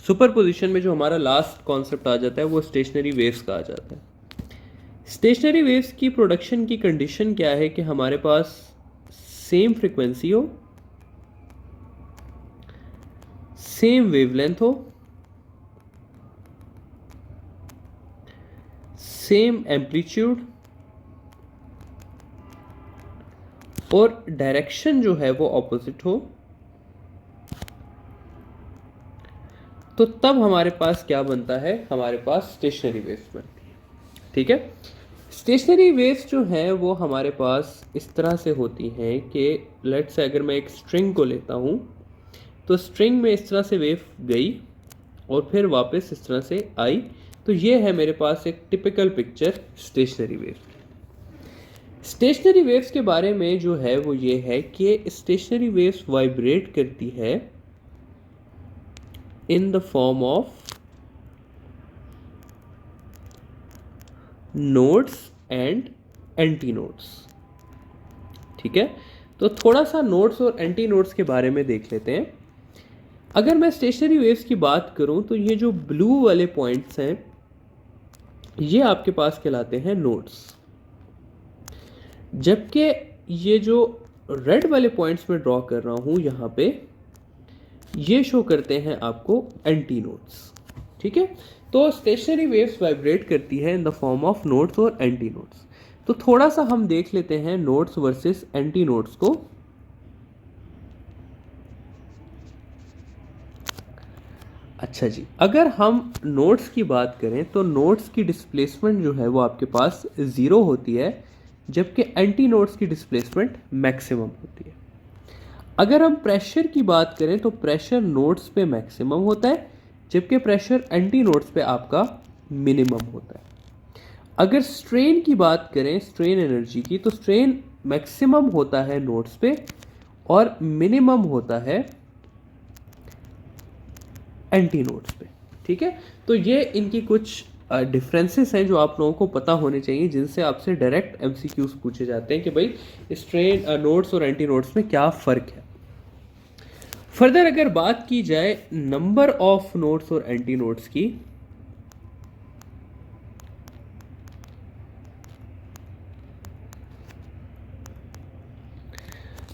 Superposition में जो हमारा लास्ट कॉन्सेप्ट आ जाता है वो स्टेशनरी वेव्स का आ जाता है। स्टेशनरी वेव्स की प्रोडक्शन की कंडीशन क्या है कि हमारे पास सेम फ्रीक्वेंसी हो, सेम वेवलेंथ हो, सेम एम्पलीट्यूड और डायरेक्शन जो है वो ऑपोजिट हो, तो तब हमारे पास क्या बनता है, हमारे पास स्टेशनरी वेव्स बनती है। ठीक है, स्टेशनरी वेव्स जो है वो हमारे पास इस तरह से होती हैं कि लेट्स से अगर मैं एक स्ट्रिंग को लेता हूँ तो स्ट्रिंग में इस तरह से वेव गई और फिर वापस इस तरह से आई, तो ये है मेरे पास एक typical picture stationary wave. Stationery waves के बारे में जो है वो ये है कि स्टेशनरी वेव्स वाइब्रेट करती है in the form of nodes and anti nodes. ठीक है, तो थोड़ा सा नोड्स और एंटी नोड्स के बारे में देख लेते हैं। अगर मैं स्टेशनरी वेव्स की बात करूं तो ये जो ब्लू वाले पॉइंट्स हैं ये आपके पास कहलाते हैं नोड्स, जबकि ये जो रेड वाले पॉइंट्स में ड्रॉ कर रहा हूं यहां पे ये शो करते हैं आपको एंटी नोड्स। ठीक है, तो स्टेशनरी वेव्स वाइब्रेट करती है in the form of nodes और एंटी नोड्स। तो थोड़ा सा हम देख लेते हैं नोड्स वर्सेस एंटी नोड्स को। अच्छा जी, अगर हम नोड्स की बात करें तो नोड्स की डिस्प्लेसमेंट जो है वो आपके पास 0 होती है, जबकि एंटी नोड्स की डिस्प्लेसमेंट मैक्सिमम होती है। अगर हम प्रेशर की बात करें तो प्रेशर नोड्स पे मैक्सिमम होता है, जबकि प्रेशर एंटी नोड्स पे आपका मिनिमम होता है। अगर स्ट्रेन की बात करें, स्ट्रेन एनर्जी की, तो स्ट्रेन मैक्सिमम होता है नोड्स पे और मिनिमम होता है एंटी नोड्स पे। ठीक है, तो ये इनकी कुछ डिफरेंसेस हैं जो आप लोगों को पता होने चाहिए, जिनसे आपसे डायरेक्ट एमसीक्यूज पूछे जाते हैं कि भाई स्ट्रेन नोड्स और एंटी नोड्स में क्या फ़र्क है। फर्दर अगर बात की जाए नंबर ऑफ नोड्स और एंटी नोड्स की,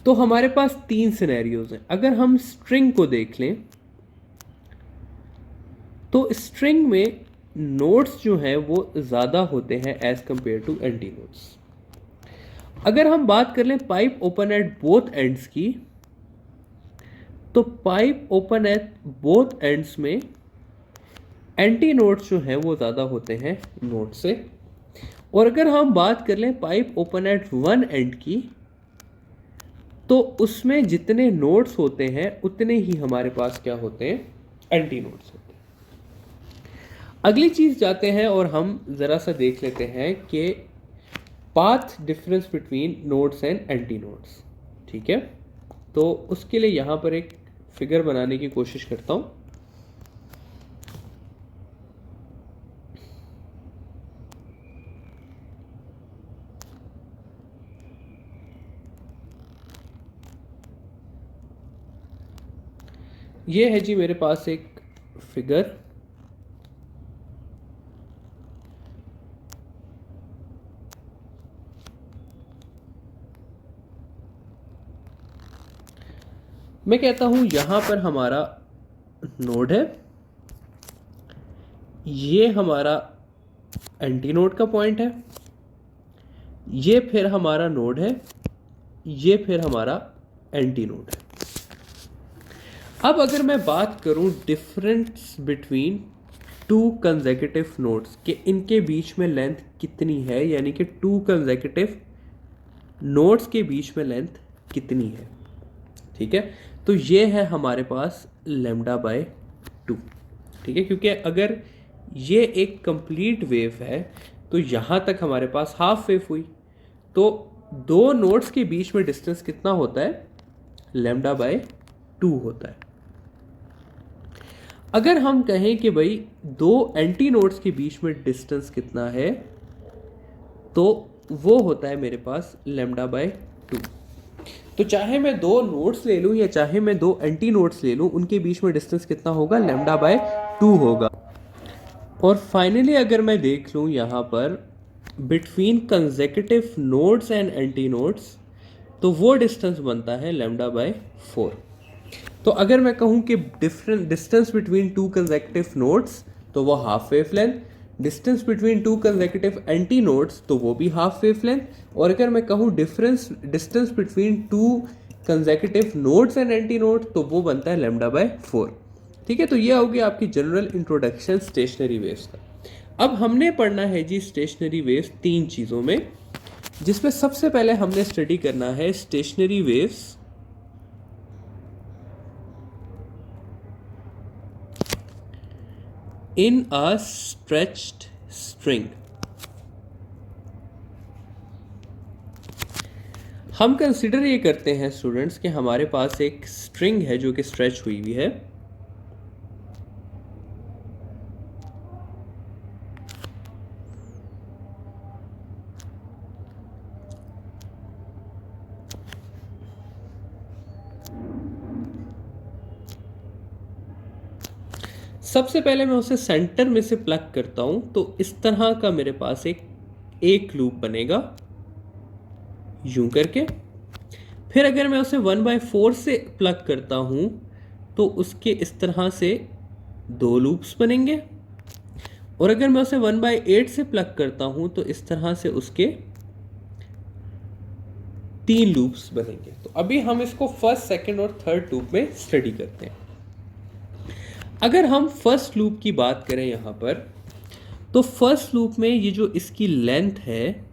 तो हमारे पास 3 सिनेरियोज हैं। अगर हम स्ट्रिंग को देख लें तो स्ट्रिंग में नोड्स जो हैं वो ज़्यादा होते हैं as compare to anti nodes. अगर हम बात कर लें pipe open at both ends की, तो pipe open at both ends में एंटी नोड्स जो हैं वो ज़्यादा होते हैं नोड से। और अगर हम बात कर लें pipe open at one and की, तो उसमें जितने नोड्स होते हैं उतने ही हमारे पास क्या होते हैं, एंटी नोड्स होते हैं। अगली चीज़ जाते हैं और हम ज़रा सा देख लेते हैं कि path difference between nodes and anti nodes. ठीक है, तो उसके लिए यहाँ पर एक फिगर बनाने की कोशिश करता हूँ। ये है जी मेरे पास एक फिगर। मैं कहता हूं यहां पर हमारा नोड है, ये हमारा एंटी नोड का पॉइंट है, ये फिर हमारा नोड है, ये फिर हमारा एंटी नोड है। अब अगर मैं बात करूं डिफरेंस बिटवीन 2 कंसेक्यूटिव नोड्स के इनके बीच में लेंथ कितनी है, यानी कि 2 कंसेक्यूटिव नोड्स के बीच में लेंथ कितनी है। ठीक है, तो ये है हमारे पास λ/2। ठीक है, क्योंकि अगर ये एक कंप्लीट वेव है तो यहाँ तक हमारे पास हाफ वेव हुई, तो 2 नोड्स के बीच में डिस्टेंस कितना होता है, λ/2 होता है। अगर हम कहें कि भाई 2 एंटी नोड्स के बीच में डिस्टेंस कितना है, तो वो होता है मेरे पास λ/2। तो चाहे मैं दो नोड्स ले लूँ या चाहे मैं दो एंटी नोड्स ले लूँ, उनके बीच में डिस्टेंस कितना होगा, लैम्डा बाय 2 होगा। और फाइनली अगर मैं देख लूँ यहाँ पर between consecutive nodes and anti nodes, तो वो डिस्टेंस बनता है लैम्डा बाय 4। तो अगर मैं कहूँ कि different distance between two consecutive nodes, तो वो half wave length, distance between two consecutive anti nodes, तो वो भी हाफ वेव लेंथ, और अगर मैं कहूँ distance between two consecutive nodes and anti node, तो वो बनता है लैम्डा बाय 4। ठीक है, तो ये होगी आपकी जनरल इंट्रोडक्शन स्टेशनरी वेव्स का। अब हमने पढ़ना है जी स्टेशनरी वेव्स 3 चीज़ों में, जिसमें सबसे पहले हमने स्टडी करना है stationery waves in a stretched string. हम कंसिडर ये करते हैं स्टूडेंट्स कि हमारे पास एक स्ट्रिंग है जो कि स्ट्रेच हुई हुई है, सबसे पहले मैं उसे सेंटर में से प्लग करता हूं, तो इस तरह का मेरे पास एक लूप बनेगा यूं करके। फिर अगर मैं उसे 1/4 से प्लग करता हूं, तो उसके इस तरह से 2 लूप्स बनेंगे, और अगर मैं उसे 1/8 से प्लग करता हूं, तो इस तरह से उसके 3 लूप्स बनेंगे। तो अभी हम इसको फर्स्ट, सेकंड और थर्ड लूप में स्टडी करते हैं। अगर हम फर्स्ट लूप की बात करें यहाँ पर, तो फर्स्ट लूप में ये जो इसकी लेंथ है,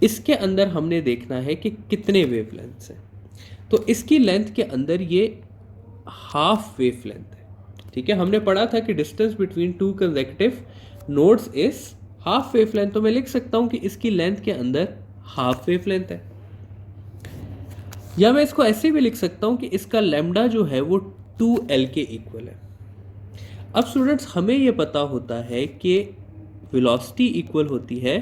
इसके अंदर हमने देखना है कि कितने वेवलेंथ्स हैं। तो इसकी लेंथ के अंदर ये हाफ वेवलेंथ है। ठीक है, हमने पढ़ा था कि distance between two consecutive nodes is half wavelength, तो मैं लिख सकता हूं कि इसकी लेंथ के अंदर हाफ वेवलेंथ है। या मैं इसको ऐसे भी लिख सकता हूं कि इसका लैम्डा जो है वो 2L के इक्वल है। अब स्टूडेंट्स हमें यह पता होता है कि वेलोसिटी इक्वल होती है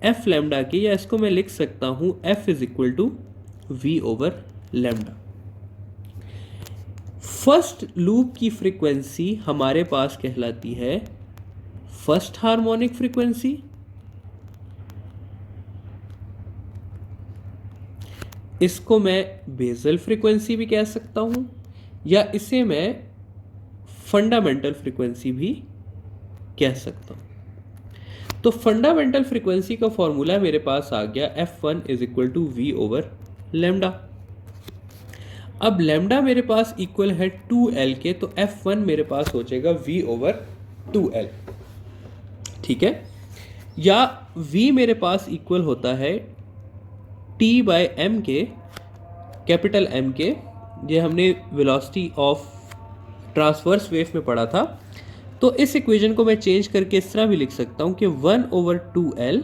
एफ लैम्डा के, या इसको मैं लिख सकता हूं F is equal to V over lambda. First loop की फ्रीक्वेंसी हमारे पास कहलाती है फर्स्ट हार्मोनिक फ्रीक्वेंसी, इसको मैं बेसल फ्रीक्वेंसी भी कह सकता हूं, या इसे मैं फंडामेंटल फ्रीक्वेंसी भी कह सकता हूं। तो फंडामेंटल फ्रीक्वेंसी का फॉर्मूला मेरे पास आ गया F1 is equal to V over lambda. अब लैम्डा मेरे पास इक्वल है 2L के, तो F1 मेरे पास हो जाएगा V ओवर 2L। ठीक है, या V मेरे पास इक्वल होता है T बाय M के, कैपिटल M के, ये हमने वेलोसिटी ऑफ ट्रांसवर्स वेव में पढ़ा था। तो इस इक्वेशन को मैं चेंज करके इस तरह भी लिख सकता हूं कि 1 over 2L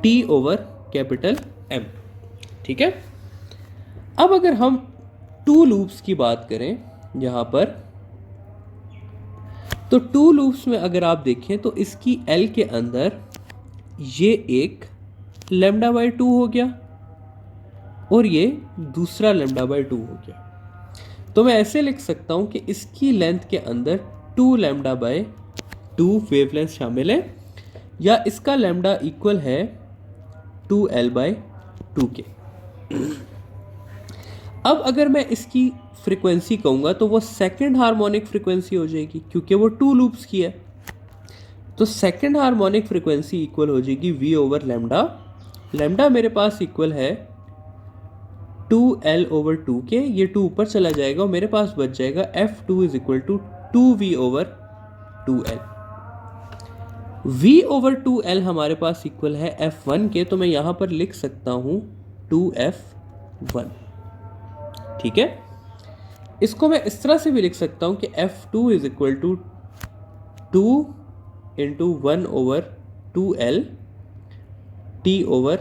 T over capital M। ठीक है, अब अगर हम 2 लूप्स की बात करें यहां पर, तो 2 लूप्स में अगर आप देखें तो इसकी L के अंदर ये एक लैम्डा बाय 2 हो गया और ये दूसरा लैम्डा बाय 2 हो गया। तो मैं ऐसे लिख सकता हूं कि इसकी लेंथ के अंदर 2 लैम्डा बाय 2 वेवलेंथ शामिल है, या इसका लैम्डा इक्वल है 2L बाय 2 के। अब अगर मैं इसकी फ्रीक्वेंसी कहूंगा तो वो सेकंड हार्मोनिक फ्रीक्वेंसी हो जाएगी, क्योंकि वो 2 लूप्स की है। तो सेकंड हार्मोनिक फ्रीक्वेंसी इक्वल हो जाएगी V ओवर लैम्डा। लैम्डा मेरे पास इक्वल है 2L ओवर 2 के, ये 2 ऊपर चला जाएगा और मेरे पास बच जाएगा F2 is equal to 2V over 2L। V over 2L हमारे पास इक्वल है F1 के, तो मैं यहां पर लिख सकता हूं 2F1। ठीक है, इसको मैं इस तरह से भी लिख सकता हूं कि F2 is equal to 2 into 1 over 2L T over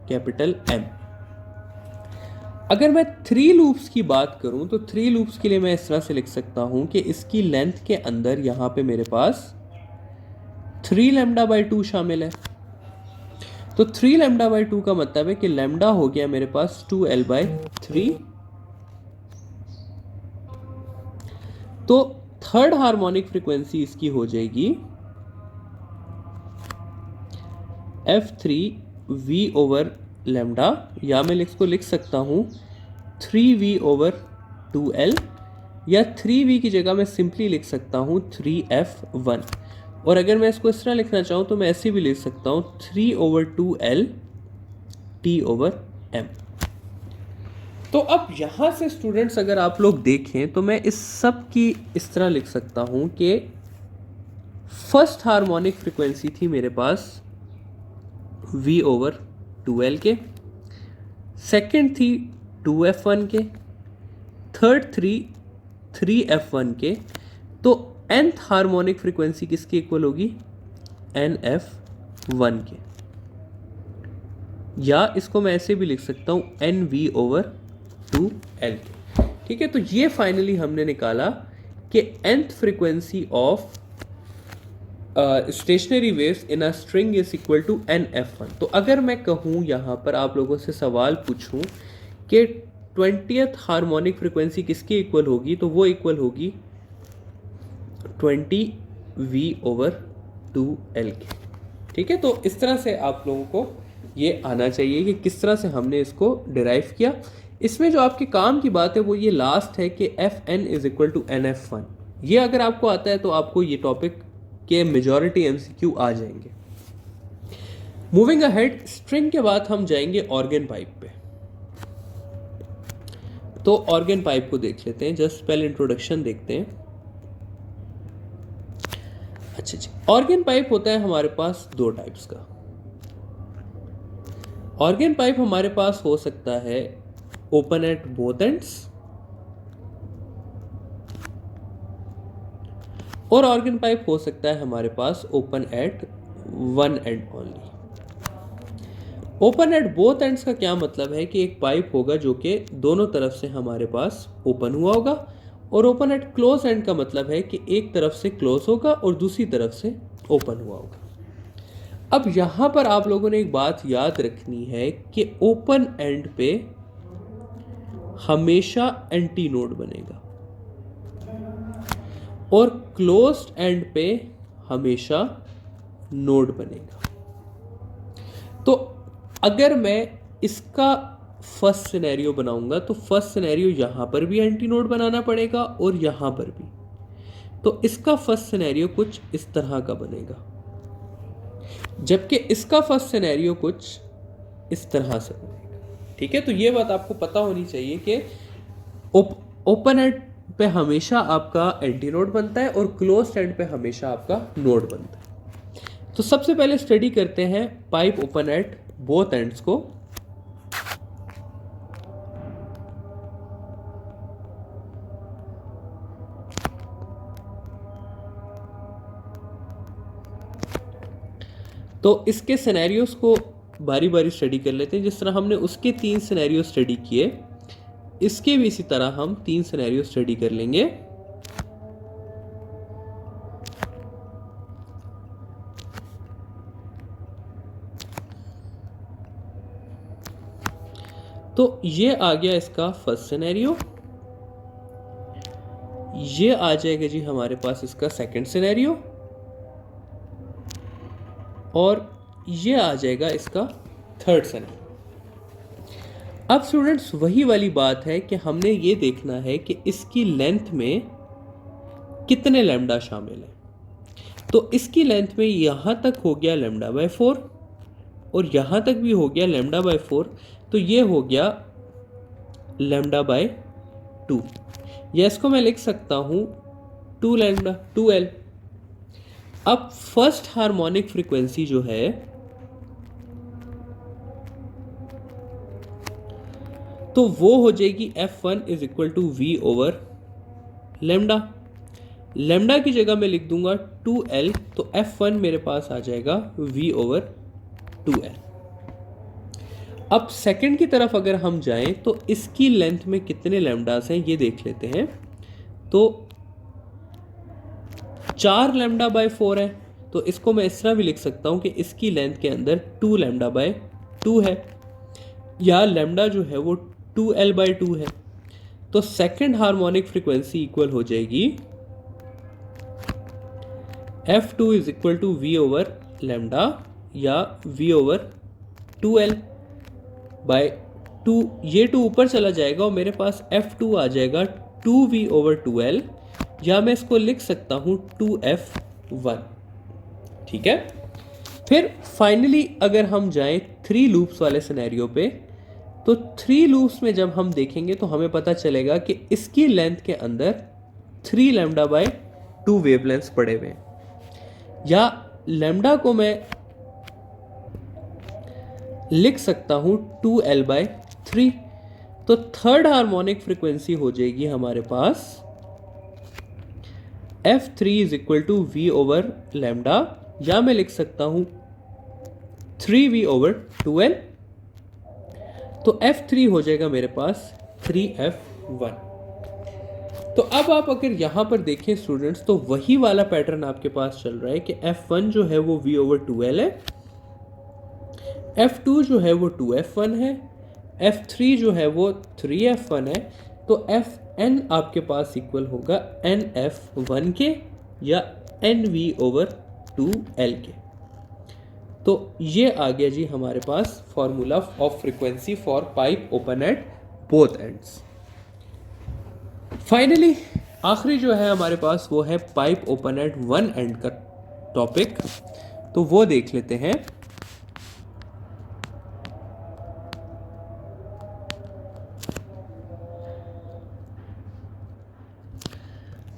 capital M। अगर मैं 3 लूप्स की बात करूं तो 3 लूप्स के लिए मैं इस तरह से लिख सकता हूं कि इसकी लेंथ के अंदर यहां पे मेरे पास 3 लैम्डा बाई 2 शामिल है। तो 3 लैम्डा बाई 2 का मतलब है कि लैम्डा हो गया मेरे पास 2l बाई 3। तो थर्ड हार्मोनिक फ्रीक्वेंसी इसकी हो जाएगी f3v ओवर लैम्डा, या मैं इसको लिख सकता हूं 3v ओवर 2l, या 3v की जगह मैं सिंपली लिख सकता हूं 3f1। और अगर मैं इसको इस तरह लिखना चाहूं तो मैं ऐसे भी लिख सकता हूं 3 over 2l t over m। तो अब यहां से स्टूडेंट्स अगर आप लोग देखें तो मैं इस सब की इस तरह लिख सकता हूं कि फर्स्ट हार्मोनिक फ्रीक्वेंसी थी मेरे पास v ओवर 2l के, सेकंड थी 2f1 के, थर्ड 3f1 के। तो nth हार्मोनिक फ्रीक्वेंसी किसकी इक्वल होगी? nf1 के, या इसको मैं ऐसे भी लिख सकता हूं nv ओवर 2l के। ठीक है, तो ये फाइनली हमने निकाला कि nth frequency of stationary waves in a string is equal to nf1। तो अगर मैं कहूं यहां पर आप लोगों से सवाल पूछूं कि 20th हार्मोनिक फ्रीक्वेंसी किसकी इक्वल होगी, तो वो इक्वल होगी 20v ओवर 2l के। ठीक है, तो इस तरह से आप लोगों को ये आना चाहिए कि किस तरह से हमने इसको डिराइव किया। इसमें जो आपके काम की बात है वो ये लास्ट है कि fn is equal to nf1। ये अगर आपको आता है तो आपको ये टॉपिक के मेजॉरिटी एमसीक्यू आ जाएंगे। मूविंग अहेड, स्ट्रिंग के बाद हम जाएंगे ऑर्गन पाइप पे। तो ऑर्गन पाइप को देख लेते हैं, जस्ट पहले इंट्रोडक्शन देखते हैं। अच्छा जी, ऑर्गन पाइप होता है हमारे पास दो टाइप्स का। ऑर्गन पाइप हमारे पास हो सकता है ओपन एट बोथ एंड्स, और ऑर्गन पाइप हो सकता है हमारे पास open at one end only. Open at both ends का क्या मतलब है कि एक पाइप होगा जो कि दोनों तरफ से हमारे पास ओपन हुआ होगा, और ओपन एट क्लोज एंड का मतलब है कि एक तरफ से क्लोज होगा और दूसरी तरफ से ओपन हुआ होगा। अब यहां पर आप लोगों ने एक बात याद रखनी है कि ओपन एंड पे हमेशा एंटी नोड बनेगा और क्लोज्ड एंड पे हमेशा नोड बनेगा। तो अगर मैं इसका फर्स्ट सिनेरियो बनाऊंगा तो फर्स्ट सिनेरियो यहां पर भी एंटी नोड बनाना पड़ेगा और यहां पर भी। तो इसका फर्स्ट सिनेरियो कुछ इस तरह का बनेगा, जबकि इसका फर्स्ट सिनेरियो कुछ इस तरह से बनेगा। ठीक है, तो ये बात आपको पता होनी चाहिए कि ओपन एंड पे हमेशा आपका एंटी नोड बनता है और क्लोज्ड एंड पे हमेशा आपका नोड बनता है। तो सबसे पहले स्टडी करते हैं pipe open at both ends को। तो इसके सिनेरियोस को बारी बारी स्टडी कर लेते हैं। जिस तरह हमने उसके 3 सिनेरियो स्टडी किए, इसके भी इसी तरह हम 3 सिनेरियो स्टडी कर लेंगे। तो ये आ गया इसका फर्स्ट सिनेरियो, ये आ जाएगा जी हमारे पास इसका सेकंड सिनेरियो, और ये आ जाएगा इसका थर्ड सिनेरियो। अब स्टूडेंट्स वही वाली बात है कि हमने ये देखना है कि इसकी लेंथ में कितने लैम्डा शामिल है। तो इसकी लेंथ में यहां तक हो गया लैम्डा बाय 4 और यहां तक भी हो गया लैम्डा बाय 4, तो ये हो गया लैम्डा बाय 2, या इसको मैं लिख सकता हूं 2 लैम्डा 2l। अब फर्स्ट हार्मोनिक फ्रीक्वेंसी जो है तो वो हो जाएगी f1 is equal to v over lambda. Lambda की जगह मैं लिख दूंगा 2l, तो f1 मेरे पास आ जाएगा v ओवर 2l। अब सेकंड की तरफ अगर हम जाएं तो इसकी लेंथ में कितने लैम्डास हैं ये देख लेते हैं। तो 4 लैम्डा बाय 4 है, तो इसको मैं इस तरह भी लिख सकता हूँ कि इसकी लेंथ के अंदर 2 लैम्डा बाय 2 है, या लैम्डा जो है वो 2l बाय 2 है। तो सेकेंड हार्मोनिक फ्रीक्वेंसी इक्वल हो जाएगी F2 is equal to V over lambda या V ओवर 2l बाय 2। ये 2 ऊपर चला जाएगा और मेरे पास F2 आ जाएगा 2V ओवर 2l, या मैं इसको लिख सकता हूँ 2F1। ठीक है। फिर फाइनली अगर हम जाएं 3 लूप्स वाले सिनेरियो पे, तो 3 लूप्स में जब हम देखेंगे तो हमें पता चलेगा कि इसकी लेंथ के अंदर 3 लैम्डा बाय 2 वेवलेंथ्स पड़े हुए हैं, या लैम्डा को मैं लिख सकता हूं 2l बाय 3। तो थर्ड हार्मोनिक फ्रीक्वेंसी हो जाएगी हमारे पास F3 is equal to V over lambda, या मैं लिख सकता हूं 3V ओवर 2l। तो F3 हो जाएगा मेरे पास 3F1। तो अब आप अगर यहां पर देखें स्टूडेंट्स, तो वही वाला पैटर्न आपके पास चल रहा है कि F1 जो है वो V ओवर 2l है, F2 जो है वो 2F1 है, F3 जो है वो 3F1 है। तो Fn आपके पास इक्वल होगा NF1 के या NV ओवर 2l के। तो ये आ गया जी हमारे पास formula of frequency for pipe open at both ends. Finally आखिरी जो है हमारे पास वो है pipe open at one end का टॉपिक, तो वो देख लेते हैं।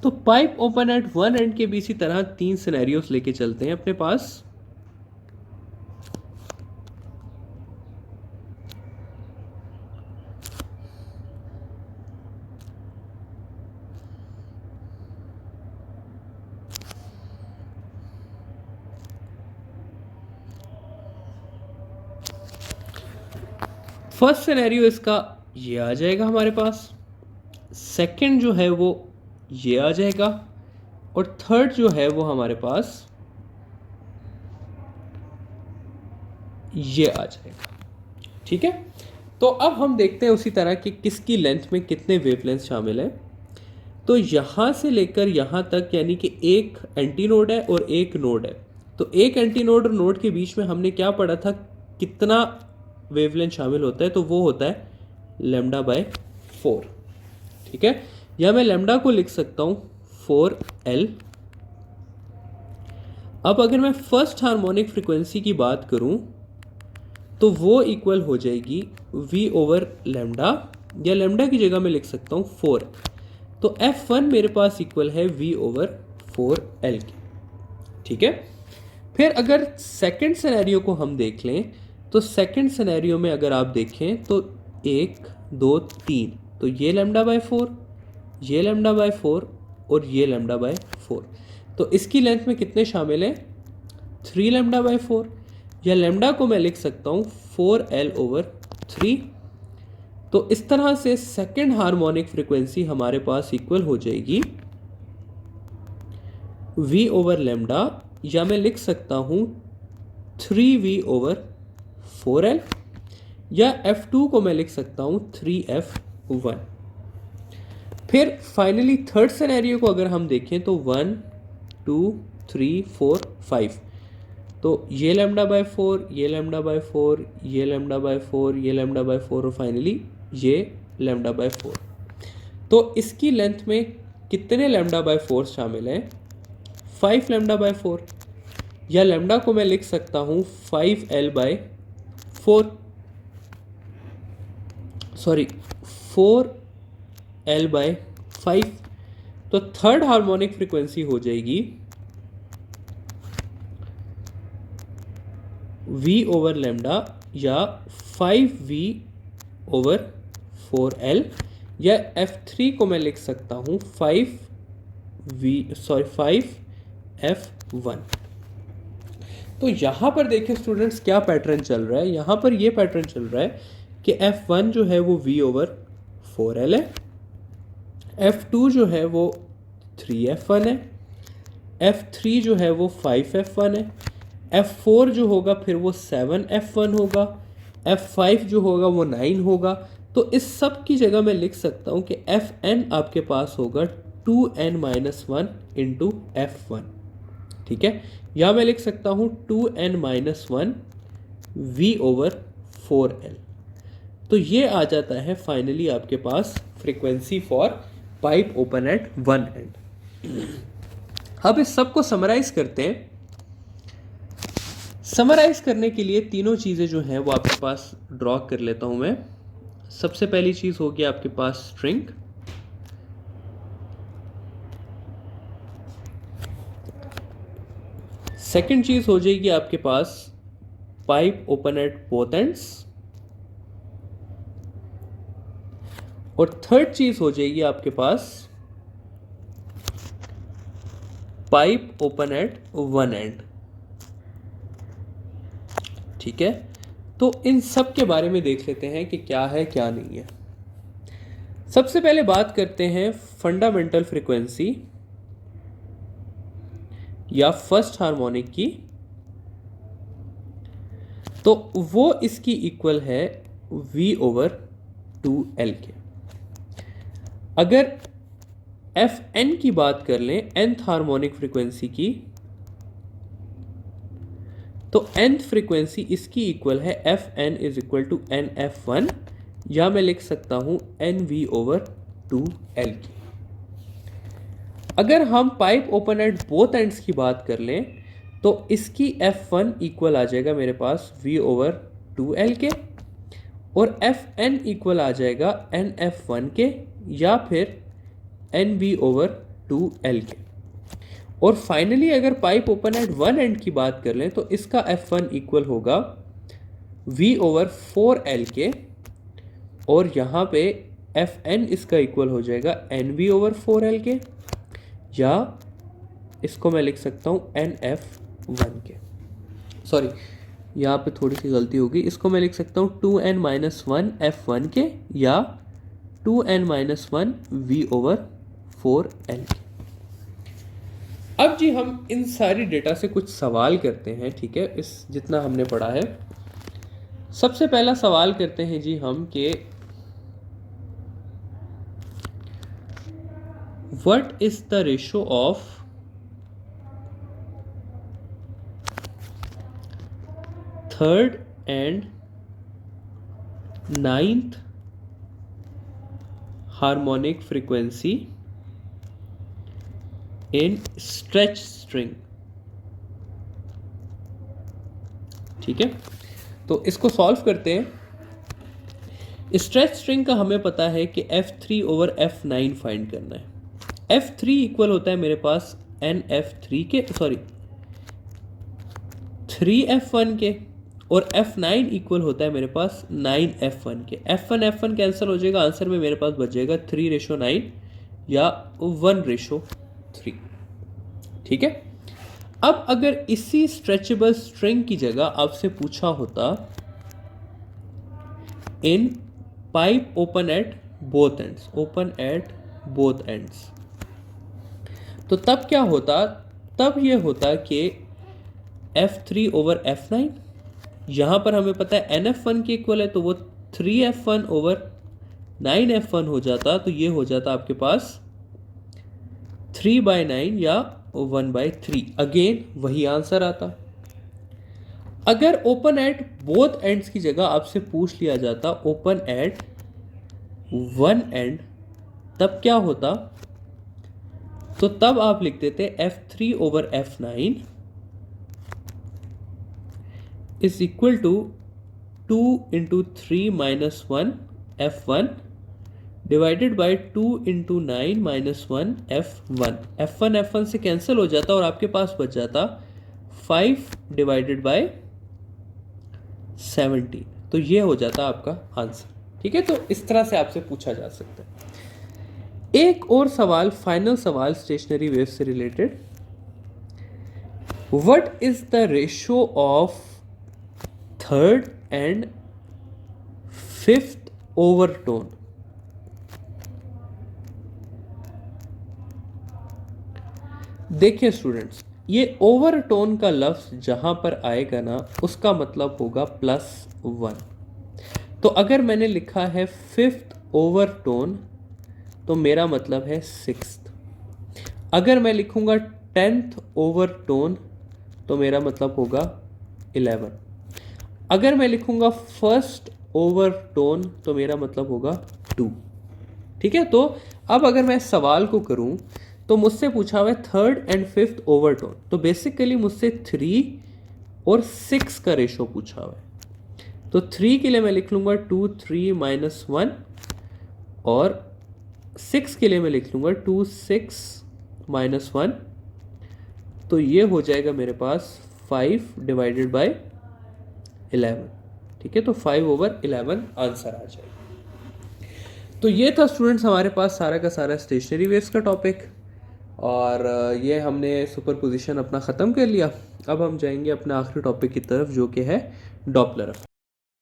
तो pipe open at one end के भी इसी तरह 3 सिनेरियोस लेके चलते हैं अपने पास। फर्स्ट सिनेरियो इसका ये आ जाएगा हमारे पास, सेकंड जो है वो ये आ जाएगा, और थर्ड जो है वो हमारे पास ये आ जाएगा। ठीक है। तो अब हम देखते हैं उसी तरह कि किसकी लेंथ में कितने वेवलेंथ शामिल हैं। तो यहाँ से लेकर यहाँ तक यानी कि एक एंटी नोड है और एक नोड है। तो एक एंटी नोड और नोड के बीच में हमने क्या पढ़ा था, कितना वेवलेंथ शामिल होता है, तो वो होता है लैम्डा बाय 4। ठीक है। या मैं लैम्डा को लिख सकता हूं 4l। अब अगर मैं फर्स्ट हार्मोनिक फ्रीक्वेंसी की बात करूं तो वो इक्वल हो जाएगी v ओवर लैम्डा, या लैम्डा की जगह मैं लिख सकता हूं 4। तो F1 मेरे पास इक्वल है v ओवर 4l के। ठीक है। फिर अगर सेकंड सिनेरियो को हम देख लें, तो सेकंड सिनेरियो में अगर आप देखें तो 1 2 3, तो ये लैम्डा बाय 4, ये लैम्डा बाय 4 और ये लैम्डा बाय 4। तो इसकी लेंथ में कितने शामिल हैं, 3 लैम्डा बाय 4, या लैम्डा को मैं लिख सकता हूँ 4l ओवर 3। तो इस तरह से सेकंड हार्मोनिक फ्रीक्वेंसी हमारे पास इक्वल हो जाएगी v ओवर लैम्डा, या मैं लिख सकता हूँ 3v ओवर 4l, या F2 को मैं लिख सकता हूँ 3F1। फिर फाइनली थर्ड सिनेरियो को अगर हम देखें तो 1 2 3 4 5, तो ये लैम्डा बाय 4, ये लैम्डा बाय 4, ये लैम्डा बाय 4, ये लैम्डा बाय 4 और फाइनली ये लैम्डा बाय 4। तो इसकी लेंथ में कितने लैम्डा बाय 4 शामिल हैं, 5 लैम्डा बाय 4, या लैम्डा को मैं लिख सकता हूँ 5l bye 4, sorry 4l bye 5। तो थर्ड हार्मोनिक फ्रीक्वेंसी हो जाएगी v ओवर लैम्डा या 5v ओवर 4l, या F3 को मैं लिख सकता हूँ 5f1। तो यहाँ पर देखें स्टूडेंट्स क्या पैटर्न चल रहा है। यहाँ पर ये पैटर्न चल रहा है कि F1 जो है वो v ओवर 4l है, F2 जो है वो 3f1 है, F3 जो है वो 5F1 है, F4 जो होगा फिर वो 7F1 होगा, F5 जो होगा वो 9 होगा। तो इस सब की जगह मैं लिख सकता हूँ कि Fn आपके पास होगा 2n-1 इंटू F1, ठीक है। या मैं लिख सकता हूँ 2n-1 V/4L। तो ये आ जाता है फाइनली आपके पास frequency for pipe open at one end. अब इस सब को समराइज करते हैं। समराइज करने के लिए तीनों चीज़ें जो हैं वो आपके पास ड्रॉ कर लेता हूं मैं। सबसे पहली चीज़ होगी आपके पास स्ट्रिंग, सेकंड चीज़ हो जाएगी आपके पास pipe open at both ends, और थर्ड चीज़ हो जाएगी आपके पास pipe open at one end, ठीक है। तो इन सब के बारे में देख लेते हैं कि क्या है क्या नहीं है। सबसे पहले बात करते हैं फंडामेंटल फ्रीक्वेंसी या फर्स्ट हार्मोनिक की। तो वो इसकी इक्वल है V/2L के। अगर Fn की बात कर लें, nth हार्मोनिक फ्रीक्वेंसी की, तो nth फ्रीक्वेंसी इसकी इक्वल है Fn is equal to NF1, या मैं लिख सकता हूं NV/2L की। अगर हम pipe open at both ends की बात कर लें, तो इसकी F1 इक्वल आ जाएगा मेरे पास V/2L के, और Fn इक्वल आ जाएगा NF1 के या फिर NV/2L के। और फाइनली अगर pipe open at one and की बात कर लें, तो इसका F1 इक्वल होगा V/4L के, और यहाँ पे Fn इसका इक्वल हो जाएगा NV/4L के, या इसको मैं लिख सकता हूँ NF1 के। सॉरी, यहाँ पे थोड़ी सी गलती होगी, इसको मैं लिख सकता हूँ 2n-1 F1 के या 2n-1 V/4L के। अब जी हम इन सारी डेटा से कुछ सवाल करते हैं, ठीक है, इस जितना हमने पढ़ा है। सबसे पहला सवाल करते हैं जी हम कि what is the ratio of third and ninth harmonic frequency in stretch string, ठीक है। तो इसको सॉल्व करते हैं। स्ट्रेच स्ट्रिंग का हमें पता है कि F3/F9 फाइंड करना है। F3 इक्वल होता है मेरे पास NF3 के, सॉरी 3F1 के, और F9 इक्वल होता है मेरे पास 9F1 के। F1 कैंसिल हो जाएगा, आंसर में मेरे पास बच जाएगा 3/9 या 1/3, ठीक है। अब अगर इसी स्ट्रेचेबल स्ट्रिंग की जगह आपसे पूछा होता in pipe open at both ends, तो तब क्या होता? तब ये होता कि F3/F9, यहां पर हमें पता है NF1 के इक्वल है, तो वो 3F1/9F1 हो जाता। तो ये हो जाता आपके पास 3/9 या 1/3। अगेन वही आंसर आता। अगर ओपन एट बोथ एंड्स की जगह आपसे पूछ लिया जाता ओपन एट वन एंड, तब क्या होता? तो तब आप लिख देते F3/F9 is equal to 2 × 3-1 F1 divided by 2 × 9-1 F1। F1 से कैंसिल हो जाता और आपके पास बच जाता 5/17। तो ये हो जाता आपका आंसर, ठीक है। तो इस तरह से आपसे पूछा जा सकता है। एक और सवाल, फाइनल सवाल स्टेशनरी वेव से related. What is the ratio of third and fifth overtone? देखिए स्टूडेंट्स, ये ओवरटोन का लफ्ज जहां पर आएगा ना उसका मतलब होगा +1। तो अगर मैंने लिखा है 5th ओवरटोन तो मेरा मतलब है 6th। अगर मैं लिखूंगा 10th ओवरटोन तो मेरा मतलब होगा 11। अगर मैं लिखूंगा फर्स्ट ओवरटोन तो मेरा मतलब होगा 2। ठीक है, तो अब अगर मैं सवाल को करूं तो मुझसे पूछा हुआ है 3rd एंड 5th ओवरटोन, तो बेसिकली मुझसे 3 और 6 का रेशो पूछा हुआ है। तो 3 के लिए मैं लिख लूंगा 2 3 -1 और 6 के लिए मैं लिख लूंगा 2 6 -1। तो ये हो जाएगा मेरे पास 5/11। ठीक है, तो 5/11 आंसर आ जाएगा। तो ये था स्टूडेंट्स हमारे पास सारा का सारा स्टेशनरी वेव्स का टॉपिक, और ये हमने सुपरपोजिशन अपना ख़त्म कर लिया। अब हम जाएंगे अपने आखिरी टॉपिक की तरफ जो कि है डॉपलर इफेक्ट।